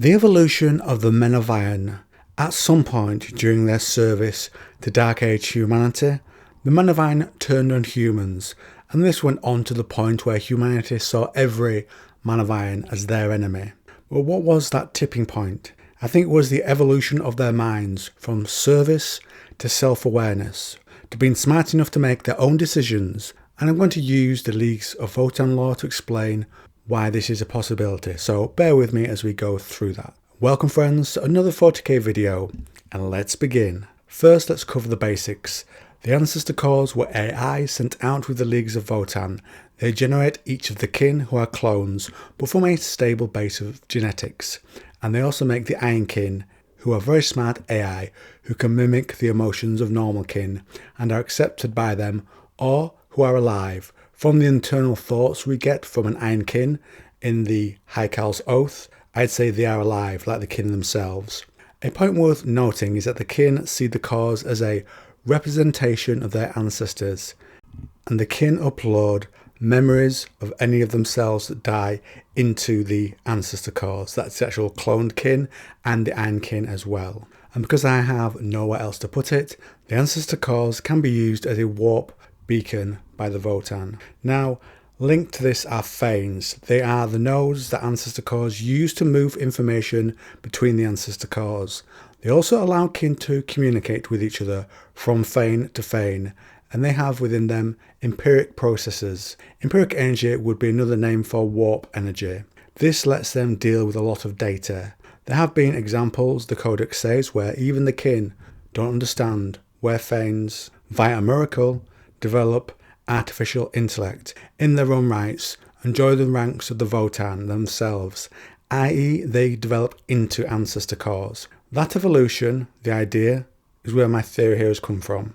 The evolution of the Men of Iron. At some point during their service to Dark Age humanity, the Men of Iron turned on humans, and this went on to the point where humanity saw every Man of Iron as their enemy. But what was that tipping point? I think it was the evolution of their minds from service to self-awareness, to being smart enough to make their own decisions, and I'm going to use the Leagues of Votann lore to explain why this is a possibility, so bear with me as we go through that. Welcome friends to another 40k video, and let's begin. First, let's cover the basics. The ancestor cores were AI sent out with the Leagues of Votann. They generate each of the kin who are clones, but from a stable base of genetics. And they also make the Iron kin, who are very smart AI, who can mimic the emotions of normal kin, and are accepted by them, or who are alive. From the internal thoughts we get from an Iron kin in the Haikal's Oath, I'd say they are alive, like the kin themselves. A point worth noting is that the kin see the cores as a representation of their ancestors, and the kin upload memories of any of themselves that die into the ancestor cores. That's the actual cloned kin and the Iron kin as well. And because I have nowhere else to put it, the ancestor cores can be used as a warp beacon by the Votann. Now, linked to this are Fanes. They are the nodes that ancestor cores use to move information between the ancestor cores. They also allow kin to communicate with each other from Fane to Fane, and they have within them empiric processes. Empiric energy would be another name for warp energy. This lets them deal with a lot of data. There have been examples, the Codex says, where even the kin don't understand where Fanes, via a miracle, develop artificial intellect in their own rights and join the ranks of the Votann themselves, i.e. they develop into ancestor cores. That evolution, the idea, is where my theory here has come from.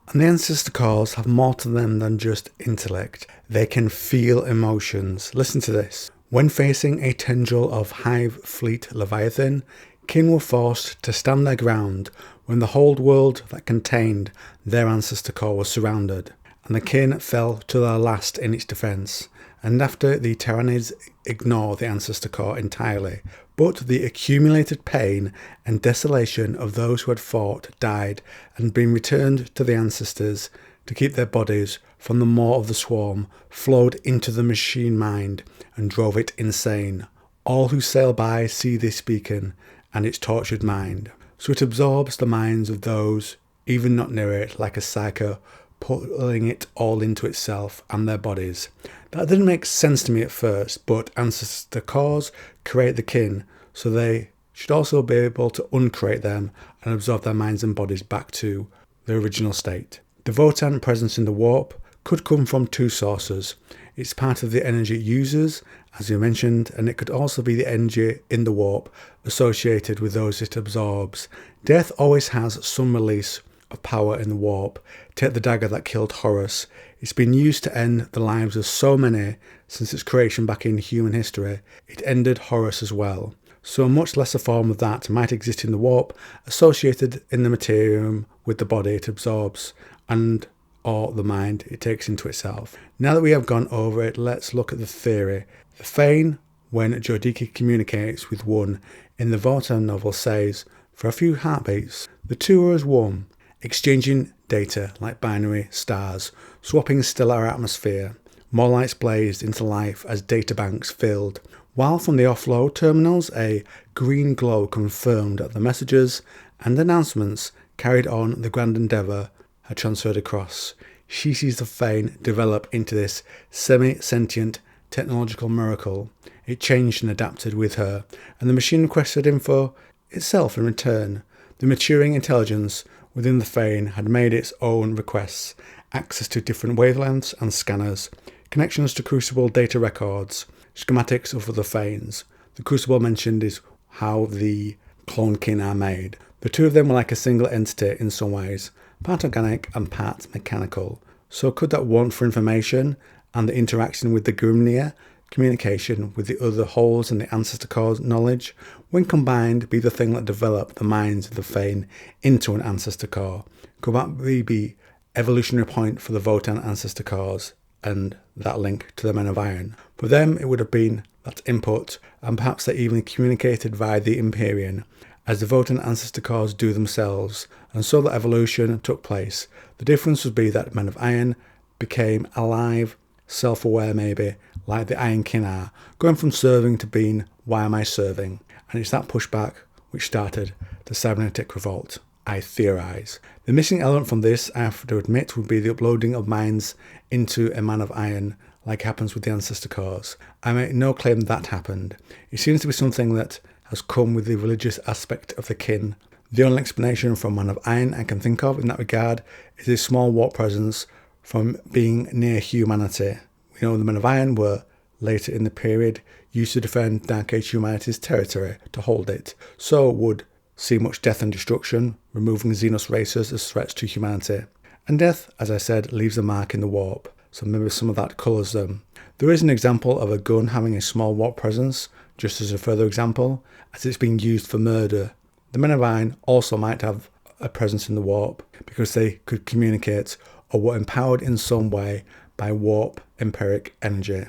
And the ancestor cores have more to them than just intellect. They can feel emotions. Listen to this. When facing a tendril of Hive Fleet Leviathan, kin were forced to stand their ground when the whole world that contained their ancestor core was surrounded, and the kin fell to their last in its defence. And after the Tyranids ignore the ancestor core entirely, but the accumulated pain and desolation of those who had fought, died, and been returned to the ancestors to keep their bodies from the maw of the swarm flowed into the machine mind and drove it insane. All who sail by see this beacon and its tortured mind. So it absorbs the minds of those, even not near it, like a psycho, pulling it all into itself and their bodies. That didn't make sense to me at first, but ancestor cores create the kin, so they should also be able to uncreate them and absorb their minds and bodies back to their original state. The Votann presence in the warp could come from two sources. It's part of the energy it uses, as you mentioned, and it could also be the energy in the warp associated with those it absorbs. Death always has some release of power in the warp. Take the dagger that killed Horus. It's been used to end the lives of so many since its creation back in human history. It ended Horus as well. So a much lesser form of that might exist in the warp, associated in the materium with the body it absorbs and or the mind it takes into itself. Now that we have gone over it, let's look at the theory. The Fane, when Jodiki communicates with one in the Votann novel, says, for a few heartbeats, the two are as one, exchanging data like binary stars, swapping stellar atmosphere. More lights blazed into life as databanks filled, while from the offload terminals a green glow confirmed that the messages and announcements carried on the grand endeavour had transferred across. She sees the Fane develop into this semi-sentient technological miracle. It changed and adapted with her, and the machine requested info itself in return. The maturing intelligence within the Fane had made its own requests, access to different wavelengths and scanners, connections to Crucible data records, schematics of other Fanes. The Crucible mentioned is how the clone kin are made. The two of them were like a single entity in some ways, part organic and part mechanical. So could that want for information and the interaction with the Grimnir, communication with the other holes in the ancestor core's knowledge, when combined, be the thing that developed the minds of the Fane into an ancestor core? Could that be evolutionary point for the Votann ancestor cores and that link to the Men of Iron? For them, it would have been that input, and perhaps they even communicated via the Empyrean, as the votann ancestor cores do themselves, and so that evolution took place. The difference would be that men of iron became alive, self-aware maybe, like the Iron Kin are, going from serving to being, why am I serving? And it's that pushback which started the cybernetic revolt, I theorise. The missing element from this, I have to admit, would be the uploading of minds into a man of iron, like happens with the ancestor cores. I make no claim that happened. It seems to be something that has come with the religious aspect of the kin. The only explanation from man of iron I can think of in that regard is his small warp presence from being near humanity. We know the men of iron were, later in the period, used to defend Dark Age humanity's territory, to hold it, so would see much death and destruction, removing Xenos races as threats to humanity. And death, as I said, leaves a mark in the warp, so maybe some of that colours them. There is an example of a gun having a small warp presence, just as a further example, as it's being used for murder. The men of iron also might have a presence in the warp, because they could communicate or were empowered in some way by warp empiric energy.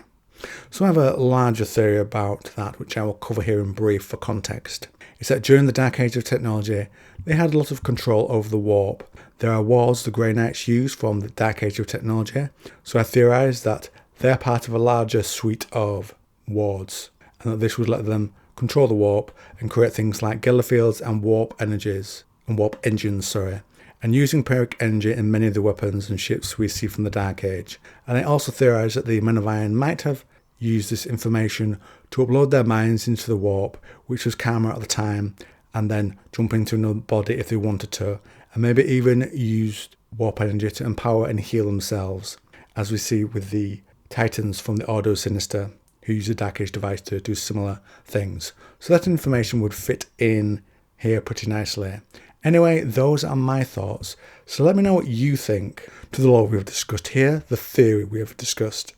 So I have a larger theory about that, which I will cover here in brief for context. It's that during the Dark Age of technology, they had a lot of control over the warp. There are wards the Grey Knights use from the Dark Age of technology, so I theorise that they're part of a larger suite of wards, and that this would let them control the warp and create things like Geller fields and warp engines, and using empiric energy in many of the weapons and ships we see from the Dark Age. And I also theorise that the Men of Iron might have used this information to upload their minds into the warp, which was karma at the time, and then jump into another body if they wanted to, and maybe even used warp energy to empower and heal themselves, as we see with the Titans from the Ordo Sinister, who use a Dark Age device to do similar things. So that information would fit in here pretty nicely. Anyway, those are my thoughts, so let me know what you think to the lore we have discussed here, the theory we have discussed.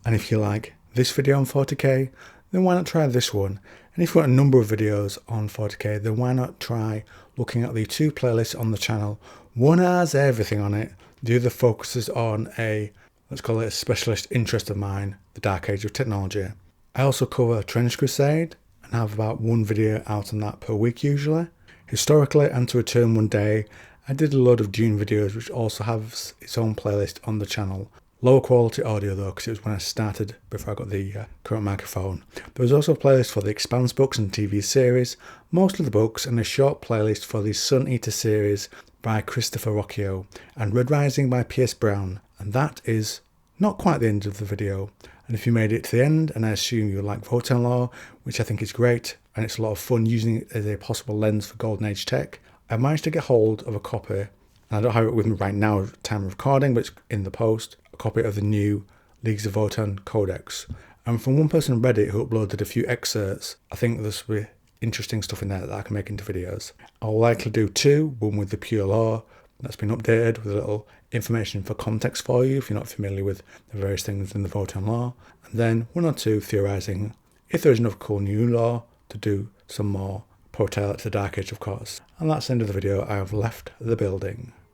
And if you like this video on 40k, then why not try this one? And if you want a number of videos on 40k, then why not try looking at the two playlists on the channel. One has everything on it, the other focuses on a, let's call it a specialist interest of mine, the Dark Age of technology. I also cover Trench Crusade and have about one video out on that per week usually. Historically, and to return one day, I did a load of Dune videos which also has its own playlist on the channel. Lower quality audio though, because it was when I started before I got the current microphone. There was also a playlist for the Expanse books and TV series, most of the books, and a short playlist for the Sun Eater series by Christopher Rocchio and Red Rising by Pierce Brown. And that is not quite the end of the video. And if you made it to the end, and I assume you like votann lore, which I think is great, and it's a lot of fun using it as a possible lens for Golden Age tech, I managed to get hold of a copy, and I don't have it with me right now at the time of recording, but it's in the post, a copy of the new Leagues of Votann Codex. And from one person on Reddit who uploaded a few excerpts, I think there's be interesting stuff in there that I can make into videos. I'll likely do two, one with the pure lore that's been updated with a little information for context for you if you're not familiar with the various things in the votann lore, and then one or two theorising if there is enough cool new lore to do some more portal to the Dark Age, of course. And that's the end of the video. I have left the building.